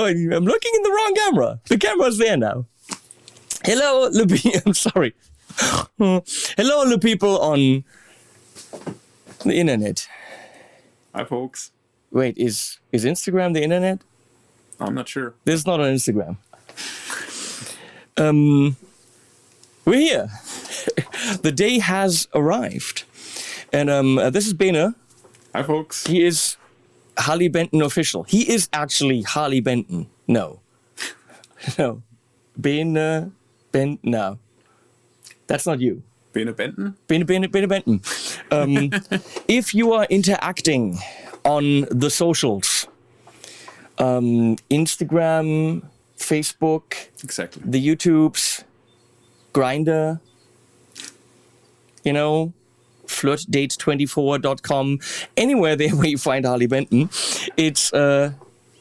Oh, I'm looking in the wrong camera. The camera's there now. Hello, I'm sorry. Hello, the people on the internet. Hi, folks. Wait, is Instagram the internet? I'm not sure. This is not on Instagram. We're here. The day has arrived. And this is Bene. Hi, folks. He is Harley Benton official. He is actually Harley Benton. No. No. Bene Benton. No. That's not you. Bene Benton? Bene Benton. If you are interacting on the socials, Instagram, Facebook, Exactly. the YouTubes, Grindr, flirtdate24.com, anywhere there where you find Harley Benton, it's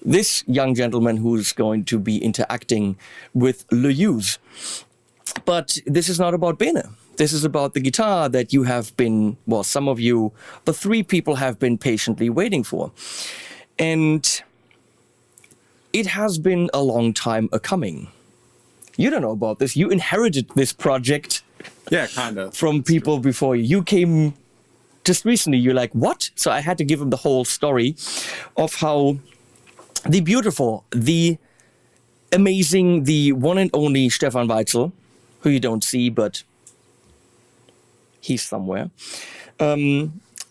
this young gentleman who's going to be interacting with Le Use. But this is not about Bene. This is about the guitar that you have been, well, some of you, the three people have been patiently waiting for. And it has been a long time a-coming. You don't know about this. You inherited this project Kind of. from people before you. You came just recently, you're like, what? So I had to give him the whole story of how the beautiful, the amazing, the one and only Stefan Weitzel, who you don't see, but he's somewhere,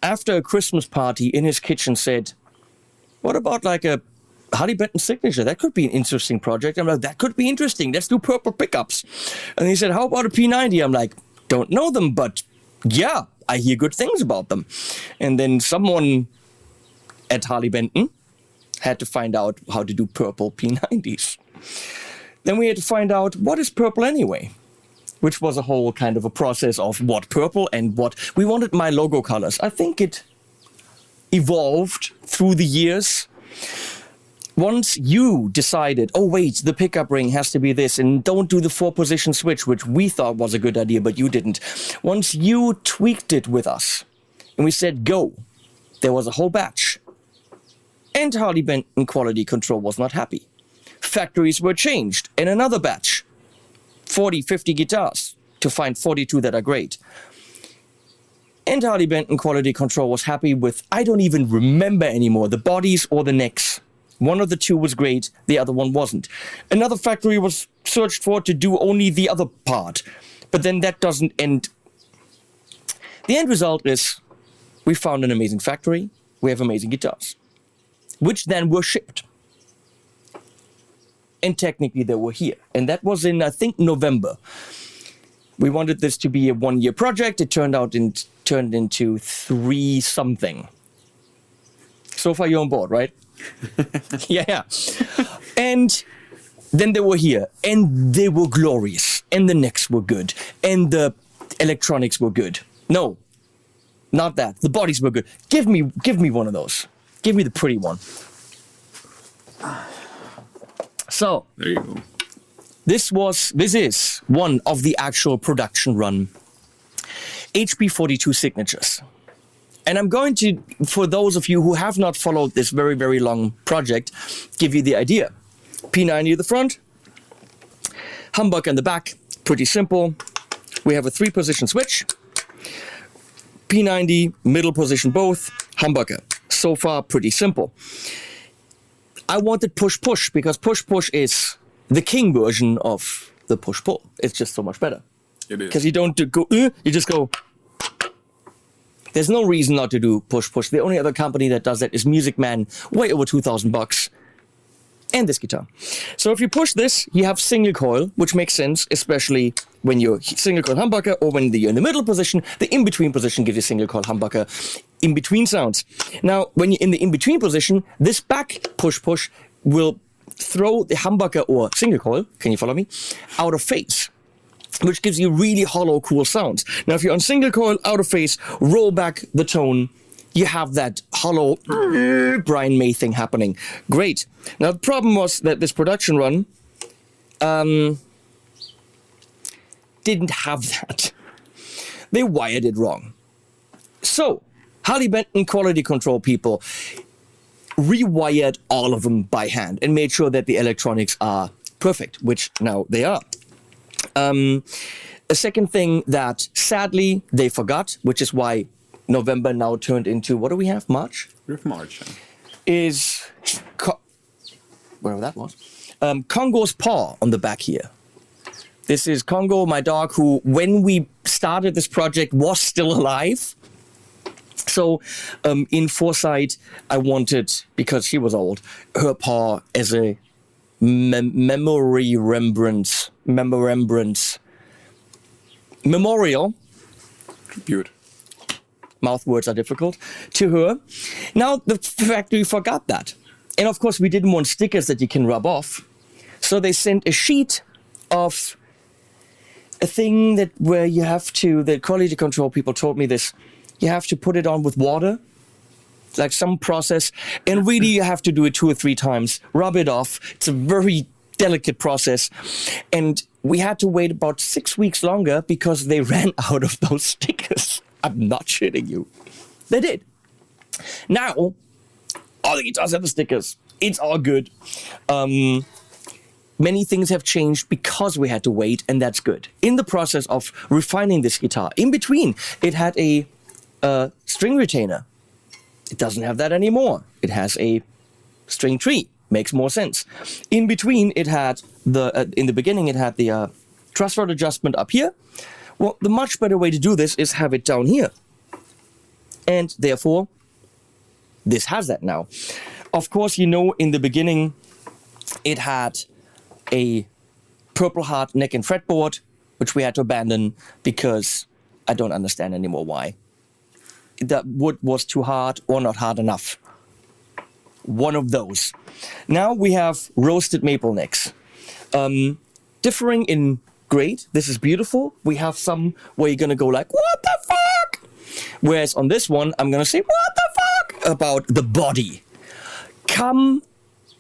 after a Christmas party in his kitchen said, what about like a Harley Benton Signature? That could be an interesting project. I'm like, that could be interesting. Let's do purple pickups. And he said, how about a P90? I'm like, don't know them, but yeah, I hear good things about them. And then someone at Harley Benton had to find out how to do purple P90s. Then we had to find out, what is purple anyway? Which was a whole kind of a process of what purple and what... We wanted my logo colors. I think it evolved through the years. Once you decided, oh wait, the pickup ring has to be this, and don't do the 4-position switch, which we thought was a good idea, but you didn't. Once you tweaked it with us, and we said go, there was a whole batch. And Harley Benton quality control was not happy. Factories were changed, and another batch. 40, 50 guitars to find 42 that are great. And Harley Benton quality control was happy with, I don't even remember anymore, the bodies or the necks. One of the two was great, the other one wasn't. Another factory was searched for to do only the other part. But then that doesn't end. The end result is, we found an amazing factory, we have amazing guitars, which then were shipped. And technically they were here. And that was in, I think, November. We wanted this to be a 1-year project. It turned into 3-something. So far you're on board, right? Yeah. And then they were here. And they were glorious. And the necks were good. And the electronics were good. No, not that. The bodies were good. Give me one of those. Give me the pretty one. So, There you go. this is one of the actual production run HB42 signatures. And I'm going to, for those of you who have not followed this very, very long project, give you the idea. P90 at the front, humbucker in the back, pretty simple. We have a 3-position switch, P90, middle position both, humbucker. So far, pretty simple. I wanted push-push because push-push is the king version of the push-pull. It's just so much better. It is. Because you don't go, you just go. There's no reason not to do push-push. The only other company that does that is Music Man, way over $2,000. And this guitar. So if you push this, you have single coil, which makes sense, especially when you're single coil humbucker or when you're in the middle position. The in-between position gives you single coil humbucker in-between sounds. Now, when you're in the in-between position, this back push-push will throw the humbucker or single coil, can you follow me, out of phase, which gives you really hollow, cool sounds. Now, if you're on single coil, out of phase, roll back the tone, you have that hollow Brian May thing happening. Great. Now, the problem was that this production run didn't have that. They wired it wrong. So, Harley Benton quality control people, rewired all of them by hand and made sure that the electronics are perfect, which now they are. A second thing that sadly they forgot, which is why November now turned into, what do we have, March? We have March. Is, wherever that was, Congo's paw on the back here. This is Congo, my dog, who, when we started this project, was still alive. So, in foresight, I wanted, because she was old, her paw as a memorial. Tribute. Mouth words are difficult, to her. Now, the factory forgot that. And of course, we didn't want stickers that you can rub off. So they sent a sheet of a thing that where you have to, the quality control people told me this, you have to put it on with water, like some process, and really you have to do it 2 or 3 times, rub it off. It's a very delicate process. And we had to wait about 6 weeks longer because they ran out of those stickers. I'm not shitting you. They did. Now, all the guitars have the stickers. It's all good. Many things have changed because we had to wait, and that's good. In the process of refining this guitar, in between, it had a string retainer. It doesn't have that anymore. It has a string tree. Makes more sense. In between, it had in the beginning, it had the truss rod adjustment up here. Well, the much better way to do this is have it down here. And therefore, this has that now. Of course, you know, in the beginning, it had a Purple Heart neck and fretboard, which we had to abandon because I don't understand anymore why. The wood was too hard or not hard enough. One of those. Now we have roasted maple necks. Differing in grade. This is beautiful. We have some where you're going to go like, what the fuck? Whereas on this one, I'm going to say, what the fuck? About the body. Come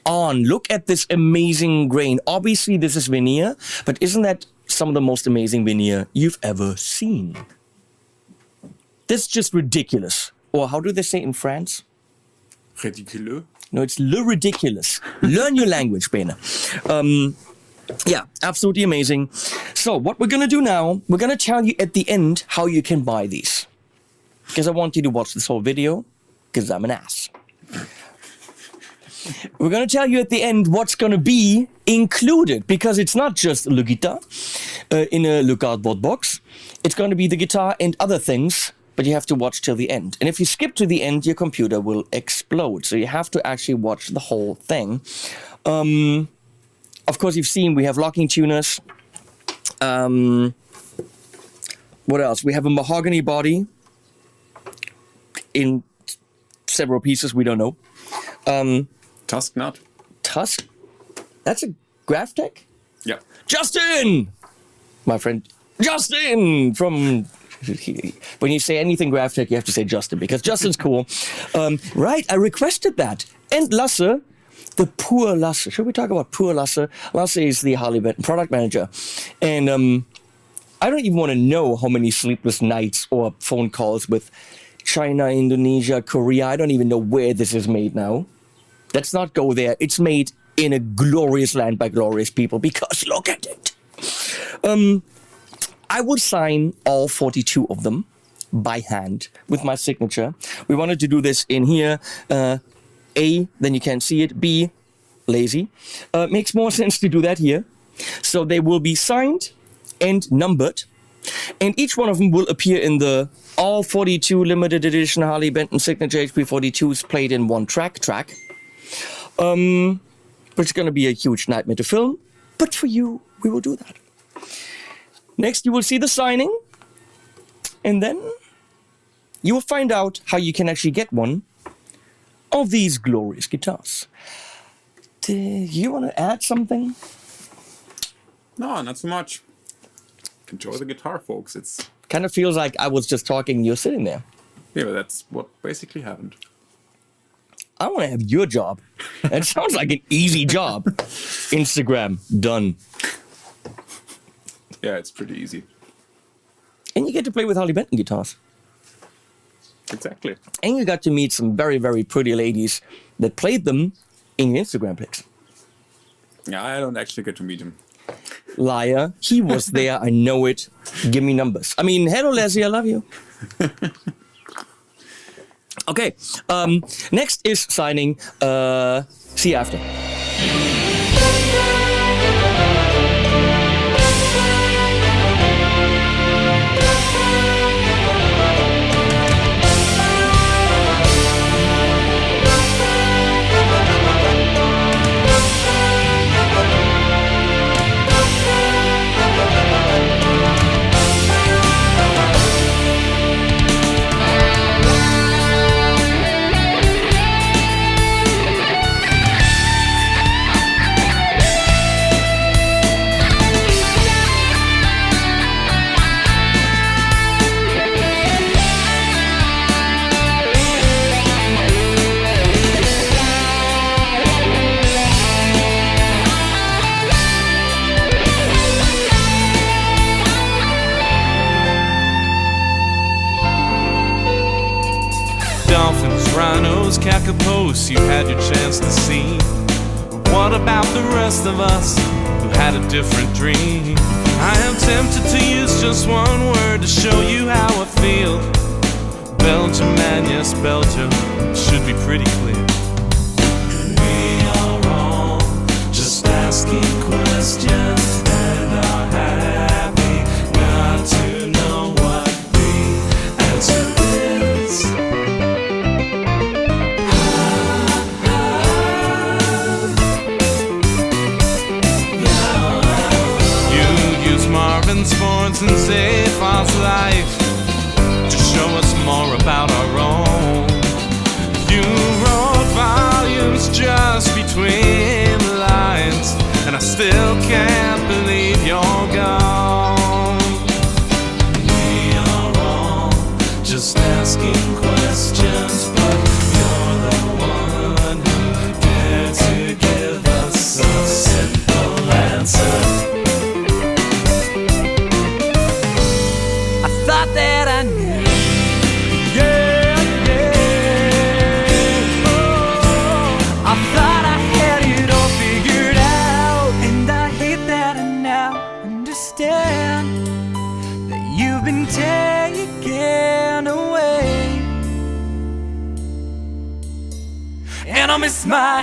on. Look at this amazing grain. Obviously, this is veneer, but isn't that some of the most amazing veneer you've ever seen? This is just ridiculous. Or how do they say in France? Ridiculeux. No, it's le ridiculous. Learn your language, Bene. Yeah, absolutely amazing. So what we're going to do now, we're going to tell you at the end how you can buy these. Because I want you to watch this whole video, because I'm an ass. We're going to tell you at the end what's going to be included, because it's not just le guitar in a le cardboard box. It's going to be the guitar and other things, but you have to watch till the end. And if you skip to the end, your computer will explode. So you have to actually watch the whole thing. Of course, you've seen we have locking tuners. What else? We have a mahogany body in several pieces. We don't know. Tusk nut. Tusk? That's a Graphtec? Yeah. Justin! My friend Justin from... When you say anything Graphtec, you have to say Justin, because Justin's cool. Right, I requested that. And Lasse, the poor Lasse. Should we talk about poor Lasse? Lasse is the Harley Benton product manager. And I don't even want to know how many sleepless nights or phone calls with China, Indonesia, Korea. I don't even know where this is made now. Let's not go there. It's made in a glorious land by glorious people, because look at it. I would sign all 42 of them by hand with my signature. We wanted to do this in here. A, then you can't see it. B, lazy. Makes more sense to do that here. So they will be signed and numbered. And each one of them will appear in the all 42 limited edition Harley Benton Signature HP42s played in one track. Which is going to be a huge nightmare to film. But for you, we will do that. Next, you will see the signing, and then you will find out how you can actually get one of these glorious guitars. Do you want to add something? No, not so much. Enjoy the guitar, folks. It's Kind of feels like I was just talking and you're sitting there. yeah, but that's what basically happened. I want to have your job. That sounds like an easy job. Instagram, done. Yeah, it's pretty easy. And you get to play with Harley Benton guitars. Exactly. And you got to meet some very, very pretty ladies that played them in your Instagram pics. Yeah, I don't actually get to meet him. Liar. He was there. I know it. Give me numbers. I mean, hello, Leslie. I love you. Okay. Next is signing. See you after. Dolphins, rhinos, kakapos, you had your chance to see. What about the rest of us who had a different dream? I am tempted to use just one word to show you how I feel. Belgium, man, yes, Belgium, should be pretty clear. We are wrong, just asking questions and are happy not to know what the answer is. Sports and say false life to show us more about our own. You wrote volumes just between the lines, and I still can't believe you're gone. We are wrong, just asking questions, but you're the one who dared to give us a simple answer. That I knew, yeah, yeah. Oh, I thought I had it all figured out, and I hate that I now understand that you've been taken away, and I miss my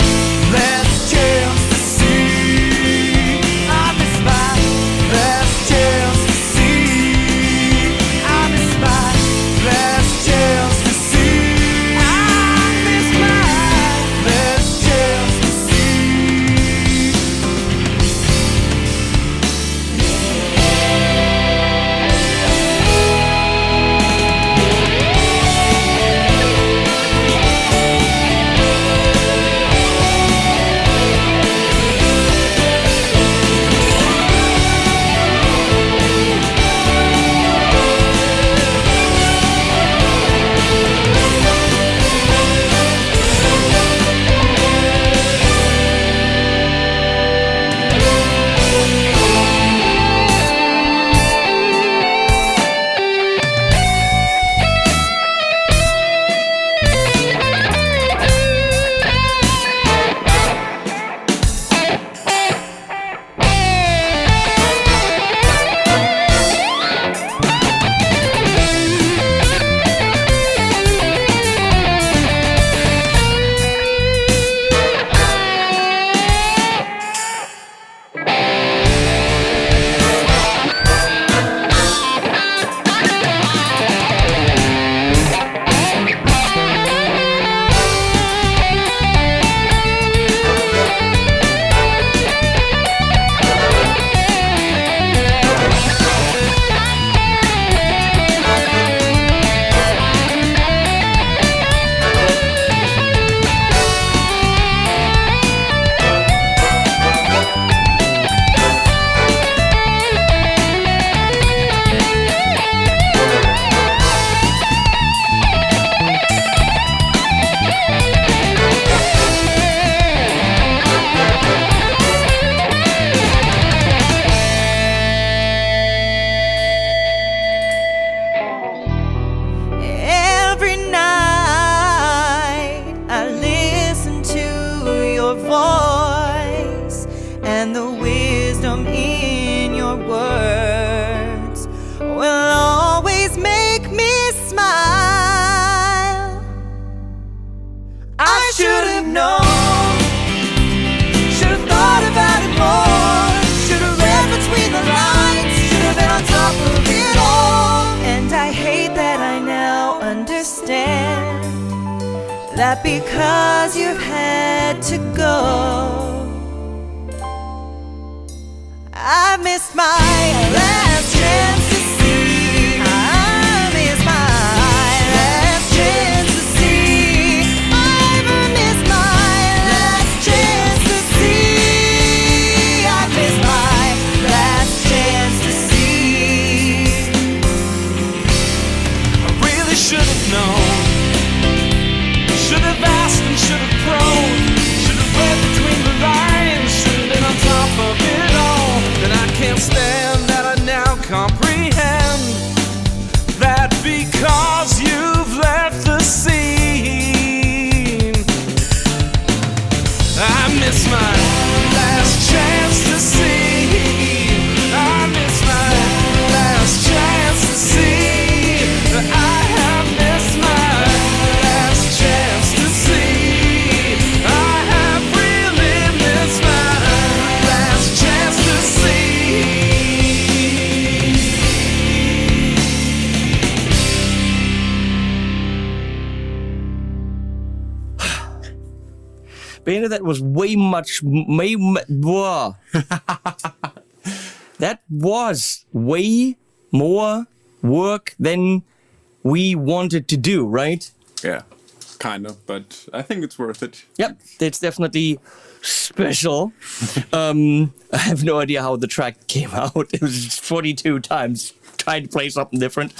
last chance to see. I miss my last chance. Last chance to see. I miss my last chance to see. should have known. Should have thought about it more. Should have read between the lines. Should have been on top of it all. And I hate that I now understand that because you've had to go, I missed my last chance to see. I missed my last chance to see. I've missed my last chance to see. I missed my last chance to see. I really should have known. Should have asked and should have probed. Should have read between the lines. Should have been on top of it all. And I can't stand that I now comprehend that because you've left the scene, I miss my last chance to see. I miss my last chance to see. I have missed my last chance to see. I have really missed my last chance to see. Bene, that was that was way more work than we wanted to do, right? Yeah, kind of, but I think it's worth it. Yep, it's definitely special. I have no idea how the track came out. It was just 42 times trying to play something different.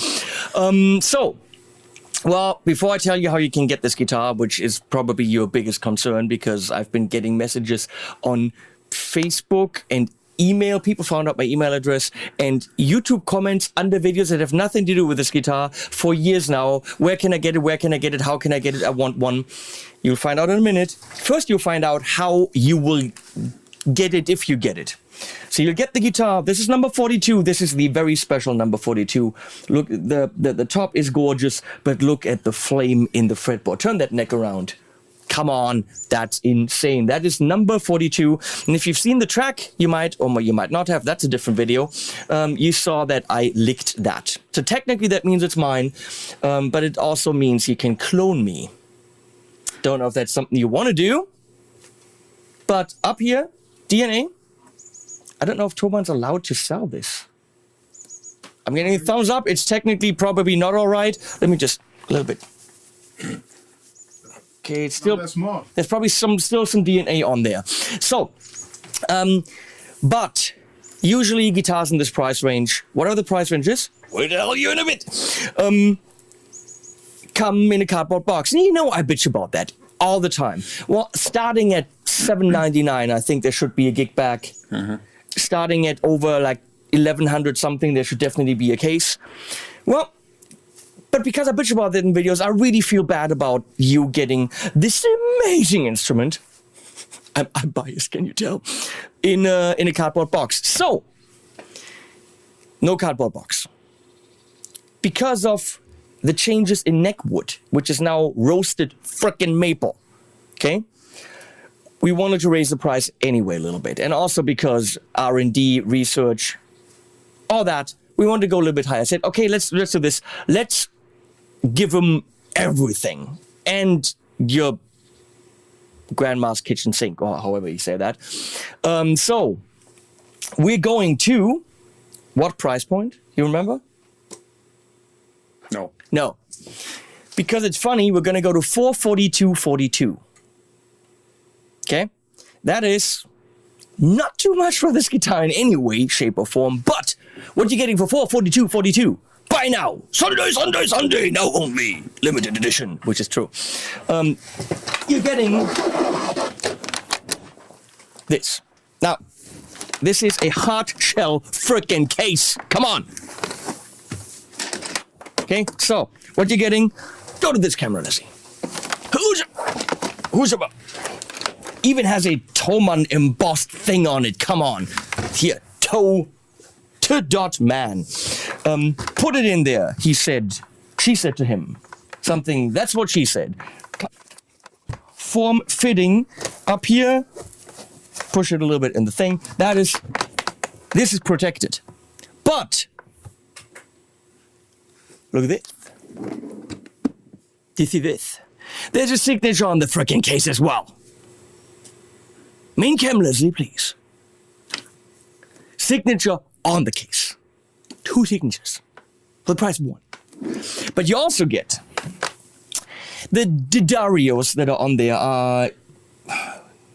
Well, before I tell you how you can get this guitar, which is probably your biggest concern because I've been getting messages on Facebook and email. People found out my email address and YouTube comments under videos that have nothing to do with this guitar for years now. Where can I get it? Where can I get it? How can I get it? I want one. You'll find out in a minute. First, you'll find out how you will get it if you get it. So you'll get the guitar. This is number 42. This is the very special number 42. Look, the top is gorgeous, but look at the flame in the fretboard. Turn that neck around. Come on, that's insane. That is number 42. And if you've seen the track, you might, or you might not have. That's a different video. You saw that I licked that. So technically that means it's mine, but it also means you can clone me. Don't know if that's something you want to do, but up here, DNA. I don't know if Thoman's allowed to sell this. I'm getting a thumbs up. It's technically probably not all right. Let me just a little bit. Okay, it's still. There's more. There's probably still some DNA on there. So, but usually guitars in this price range. What are the price ranges? We'll tell you in a bit. Come in a cardboard box, and you know I bitch about that all the time. Well, starting at $7.99, I think there should be a gig bag. Starting at over like 1,100 something, there should definitely be a case. Well, but because I bitch about that in videos, I really feel bad about you getting this amazing instrument. I'm biased, can you tell? In a cardboard box. So, no cardboard box. Because of the changes in neck wood, which is now roasted frickin' maple. Okay? We wanted to raise the price anyway a little bit. And also because R&D, research, all that, we wanted to go a little bit higher. I said, okay, let's do this. Let's give them everything. And your grandma's kitchen sink, or however you say that. So, we're going to, what price point? You remember? No. No. Because it's funny, we're going to go to $442.42. Okay? That is not too much for this guitar in any way, shape, or form. But what are you getting for $442.42? Buy now! Sunday, now only! Limited edition, which is true. You're getting this. Now, this is a hard shell frickin' case. Come on! Okay, so what you're getting, go to this camera, let's see. Who's about? Even has a Thomann embossed thing on it. Come on. Here, toe to dot man. Put it in there, he said. She said to him something. That's what she said. form-fitting up here. Push it a little bit in the thing. This is protected. But look at this. Do you see this? There's a signature on the frickin' case as well. Main cam, Leslie, please. Signature on the case. 2 signatures for the price of 1. But you also get the Darios that are on there.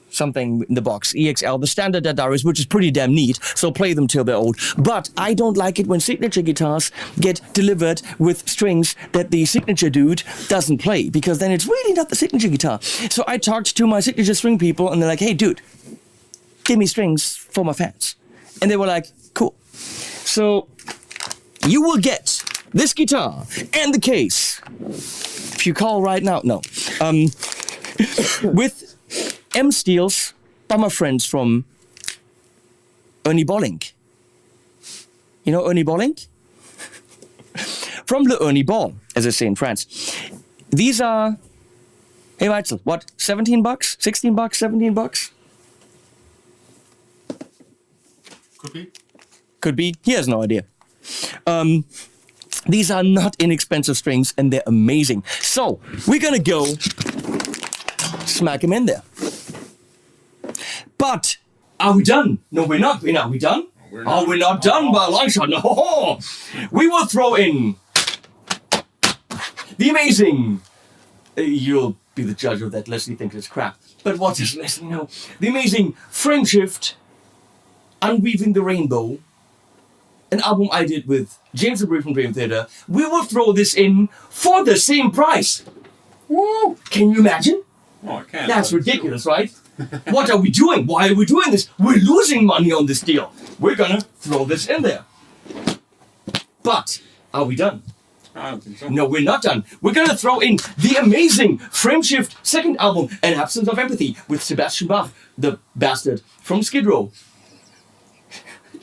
Something in the box, EXL, the standard Darios, which is pretty damn neat, so play them till they're old. But I don't like it when signature guitars get delivered with strings that the signature dude doesn't play, because then it's really not the signature guitar. So I talked to my signature string people, and they're like, hey, dude, give me strings for my fans. And they were like, cool. So you will get this guitar and the case. If you call right now, no. With M Steels by my friends from Ernie Bollink. You know Ernie Bollink? From Le Ernie Ball, as I say in France. These are, hey Weitzel, what, 17 bucks? 16 bucks? 17 bucks? Could be. He has no idea. These are not inexpensive strings, and they're amazing. So, we're gonna go smack them in there. But, are we done? No, we're not. Are we done? We're not done by a long shot. No. We will throw in the amazing... you'll be the judge of that. Leslie thinks it's crap. But what does Leslie know? The amazing Frameshift Unweaving the Rainbow, an album I did with James the Brief from Dream Theater. We will throw this in for the same price. Woo! Can you imagine? Oh, I can't. That's ridiculous, right? What are we doing? Why are we doing this? We're losing money on this deal. We're gonna throw this in there. But, are we done? I don't think so. No, we're not done. We're gonna throw in the amazing Frameshift second album, An Absence of Empathy, with Sebastian Bach, the bastard from Skid Row.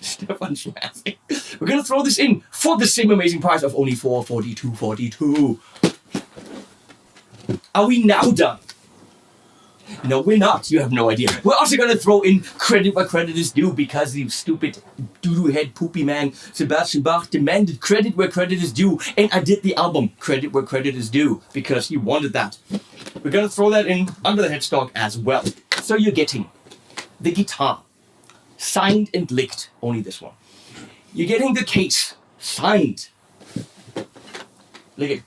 Stefan Schmatzing. We're gonna throw this in for the same amazing price of only $442.42. Are we now done? No, we're not. You have no idea. We're also gonna throw in credit where credit is due, because the stupid doo-doo head poopy man Sebastian Bach demanded credit where credit is due, and I did the album Credit Where Credit Is Due because he wanted that. We're gonna throw that in under the headstock as well. So you're getting the guitar, signed and licked, only this one. You're getting the case, signed. Lick it.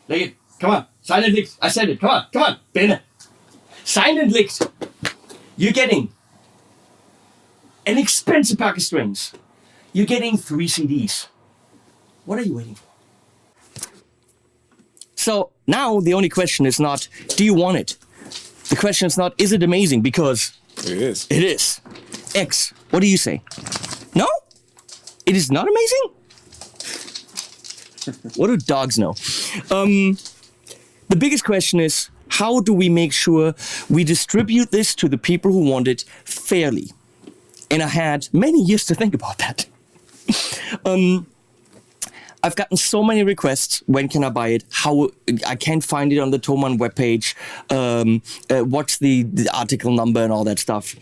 Lick it. Come on. Signed and licked. I said it. Come on. Bene. Signed and licked. You're getting an expensive pack of strings. You're getting 3 CDs. What are you waiting for? So now the only question is not, do you want it? The question is not, is it amazing? Because It is. it is. X, what do you say? No? It is not amazing? What do dogs know? The biggest question is, how do we make sure we distribute this to the people who want it fairly? And I had many years to think about that. I've gotten so many requests. When can I buy it? How I can't find it on the Thomann webpage. What's the article number and all that stuff?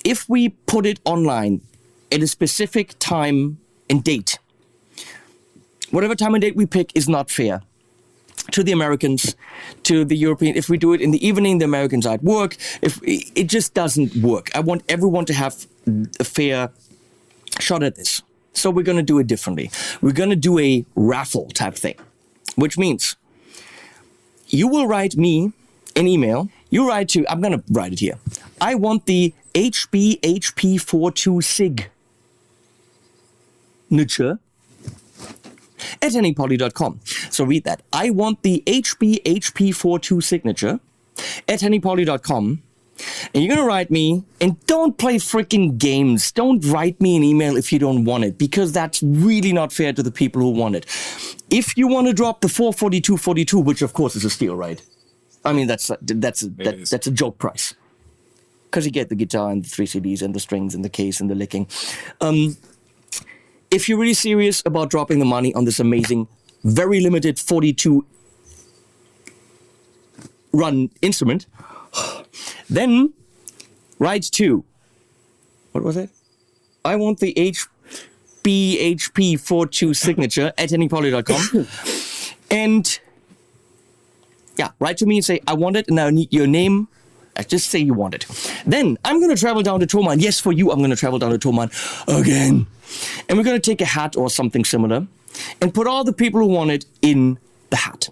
If we put it online at a specific time and date, whatever time and date we pick is not fair to the Americans, to the European. If we do it in the evening, the Americans are at work. If it just doesn't work. I want everyone to have a fair shot at this. So we're going to do it differently. We're going to do a raffle type thing, which means you will write me an email. You write to, I'm going to write it here. I want the HB HP42 Signature at hennypoly.com. So read that. I want the HB HP42 Signature at hennypoly.com. And you're going to write me, and don't play freaking games. Don't write me an email if you don't want it, because that's really not fair to the people who want it. If you want to drop the $442.42, which of course is a steal, right? I mean, that's a joke price. Because you get the guitar and the 3 CDs and the strings and the case and the licking. If you're really serious about dropping the money on this amazing, very limited 42 run instrument. Then write to, what was it? I want the HB HP42 Signature at hennypoly.com. And yeah, write to me and say, I want it and I need your name. Just say you want it. Then I'm going to travel down to Thomann. Yes, for you, I'm going to travel down to Thomann again. And we're going to take a hat or something similar and put all the people who want it in the hat.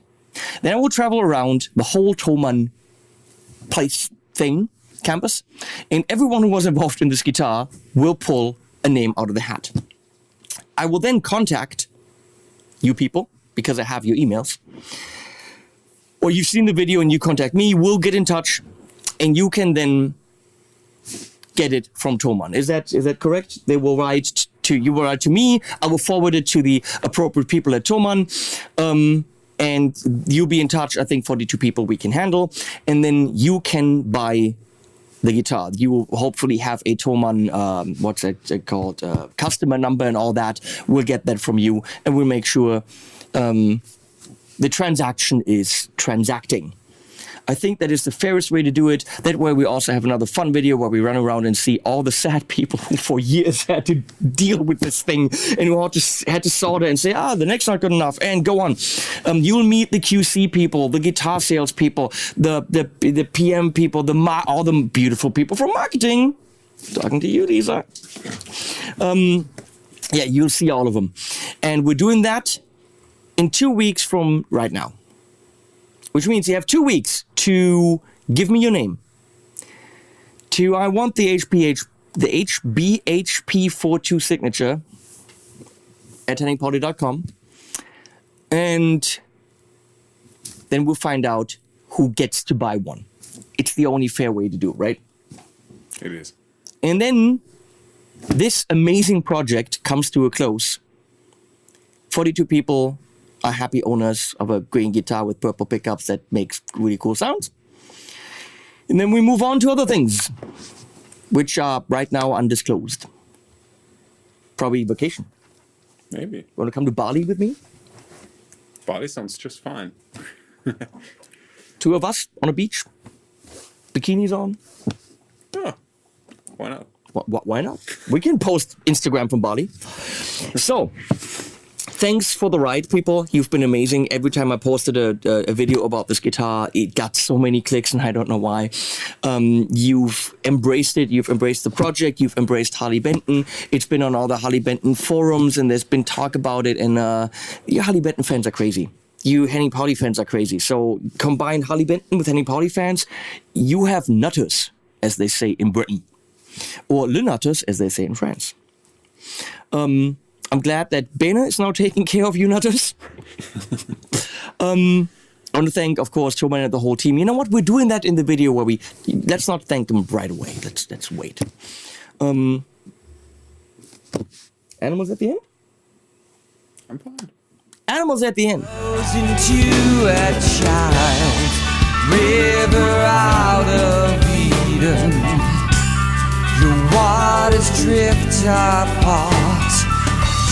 Then I will travel around the whole Thomann place thing, campus, and everyone who was involved in this guitar will pull a name out of the hat. I will then contact you people because I have your emails. Or you've seen the video and you contact me, we'll get in touch and you can then get it from Thomann. Is that correct? They will write you will write to me, I will forward it to the appropriate people at Thomann. And you'll be in touch, I think 42 people we can handle. And then you can buy the guitar. You will hopefully have a Thomann, what's it called, customer number and all that. We'll get that from you and we'll make sure the transaction is transacting. I think that is the fairest way to do it. That way we also have another fun video where we run around and see all the sad people who for years had to deal with this thing and who had to solder and say, the neck's not good enough, and go on. You'll meet the QC people, the guitar sales people, the PM people, all the beautiful people from marketing. Talking to you, Lisa. Yeah, you'll see all of them. And we're doing that in 2 weeks from right now. Which means you have 2 weeks to give me your name. I want the HB HP42 Signature at hennypoly.com. And then we'll find out who gets to buy one. It's the only fair way to do it, right? It is. And then this amazing project comes to a close. 42 people are happy owners of a green guitar with purple pickups that makes really cool sounds. And then we move on to other things, which are right now undisclosed. Probably vacation. Maybe. Want to come to Bali with me? Bali sounds just fine. 2 of us on a beach, bikinis on. Oh, why not? Why not? We can post Instagram from Bali. So, thanks for the ride, people. You've been amazing. Every time I posted a video about this guitar, it got so many clicks, and I don't know why. You've embraced it. You've embraced the project. You've embraced Harley Benton. It's been on all the Harley Benton forums, and there's been talk about it. And you Harley Benton fans are crazy. You Henny Poly fans are crazy. So combine Harley Benton with Henny Poly fans, you have nutters, as they say in Britain, or le nutters, as they say in France. I'm glad that Bene is now taking care of you nutters. I want to thank, of course, Thomann and the whole team. You know what? We're doing that in the video where let's not thank them right away. Let's wait. Animals at the end? I'm fine. Animals at the end. Goes into a child river out of Eden. Your waters drift apart.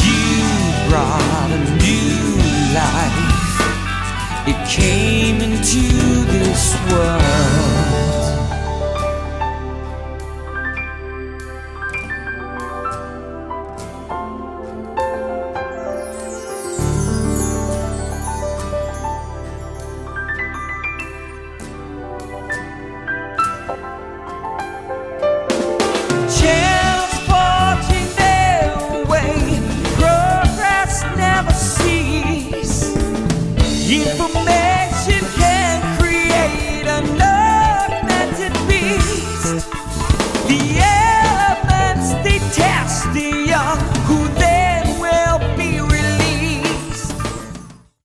You brought a new life. It came into this world.